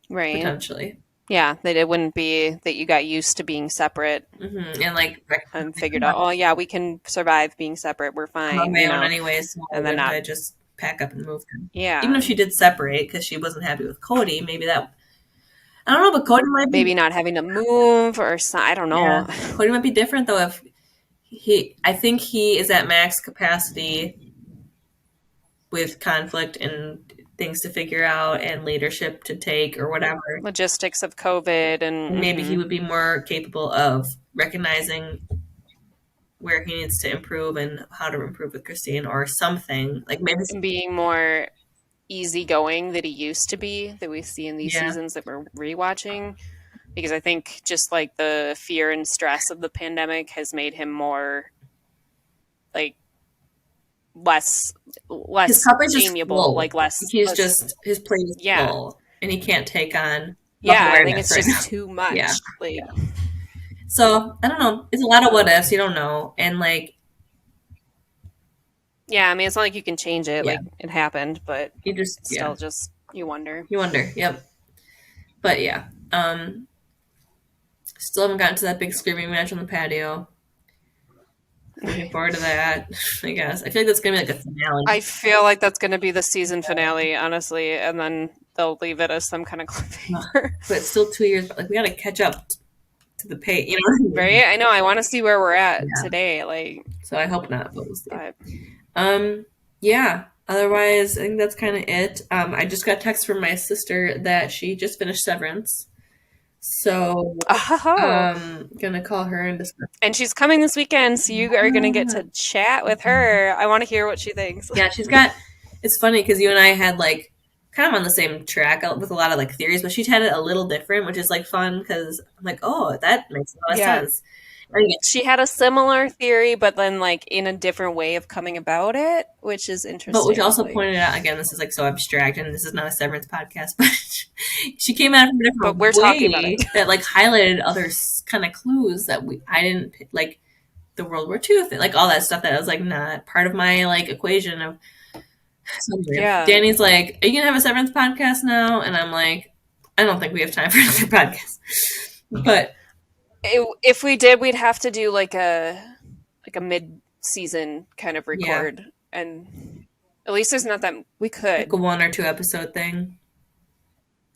Right. potentially. Yeah, that it wouldn't be that you got used to being separate And like, and figured out, oh yeah, we can survive being separate. We're I'm on fine, my own anyways, so and why then wouldn't not. I just pack up and move? Even Yeah, if she did separate because she wasn't happy with Kody, maybe that, I don't know, but Kody might be, maybe not having to move or I don't yeah, know. Kody might be different though if I think he is at max capacity with conflict and things to figure out and leadership to take or whatever. Logistics of COVID And maybe he and would be more capable of recognizing where he needs to improve and how to improve with Christine or something. Like maybe, being more easygoing that he used to be, that we see in these yeah, seasons that we're rewatching. Because I think just like the fear and stress of the pandemic has made him more like less his cup is just amiable, full. like He's less just, his plate is yeah. full and he can't take on Yeah, I think self-awareness it's right now. just too much. Yeah. Like So I don't know. It's a lot of what ifs. You don't know. And like, yeah, I mean it's not like you can change it, yeah, like it happened, but you just, it's still just you wonder. you wonder. Yep. But yeah. Still haven't gotten to that big screaming match on the patio. Looking forward to that, I guess. I feel like that's gonna be like a finale. I feel like that's going to be the season finale, honestly, and then they'll leave it as some kind of cliffhanger. But it's still 2 years. Like we gotta catch up to the pay. You know what I mean? Right? I know. I want to see where we're at Yeah. today. Like, So I hope not, but we'll see. but Yeah. Otherwise, I think that's kind of it. I just got a text from my sister that she just finished Severance. So gonna call her and discuss. and she's coming this weekend, so you are going to get to chat with her. I want to hear what she thinks. Yeah, she's got. It's funny because you and I had like kind of on the same track with a lot of like theories, but she's had it a little different, which is like fun because I'm like, oh, that makes a lot of sense. She had a similar theory, but then like in a different way of coming about it, which is interesting. But which also pointed out, again, this is like so abstract, and this is not a Severance podcast, but she came at it from a different we're way talking about it. that like highlighted other kind of clues that I didn't like, the World War II thing, like all that stuff that was like not part of my like equation of. Yeah. Danny's like, "Are you gonna have a Severance podcast now?" And I'm like, "I don't think we have time for another podcast." But if we did, we'd have to do like a mid-season kind of record, and at least there's not that we could like a 1 or 2 episode thing,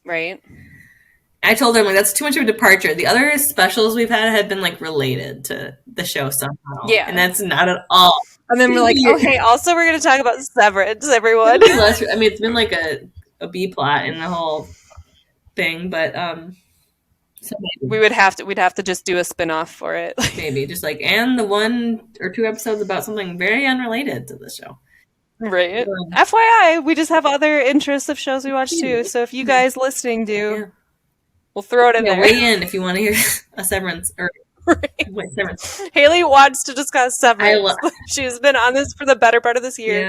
right? I told her, I'm like, that's too much of a departure. The other specials we've had have been like related to the show somehow, and that's not at all. And then we're like, okay, also we're going to talk about Severance, everyone. I mean, it's been like a B plot in the whole thing, but so we'd have to just do a spin-off for it. Maybe just like, and the 1 or 2 episodes about something very unrelated to the show. Right. FYI, we just have other interests of shows we watch too. So if you guys listening do, we'll throw it in there. Weigh in if you want to hear a Severance or wait, Severance. Haley wants to discuss Severance. She's been on this for the better part of this year.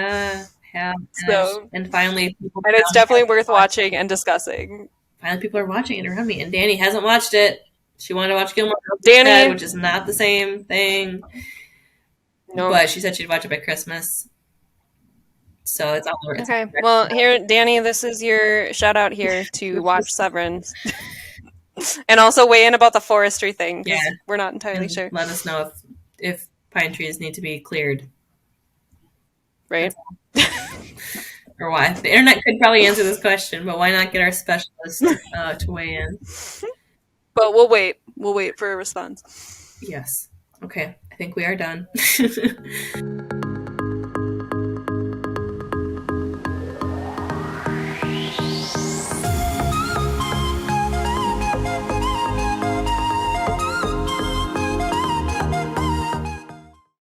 Yeah. So and finally, people, and it's definitely worth watching and discussing. Finally, people are watching it around me, and Danny hasn't watched it. She wanted to watch Gilmore Girls Danny, instead, which is not the same thing. No, but she said she'd watch it by Christmas. So it's all over. Okay. Well, here, Danny, this is your shout out here to watch Severance. And also weigh in about the forestry thing. Yeah. We're not entirely sure. Let us know if pine trees need to be cleared. Right. Or why. The internet could probably answer this question, but why not get our specialist to weigh in? But we'll wait. We'll wait for a response. Yes. Okay. I think we are done.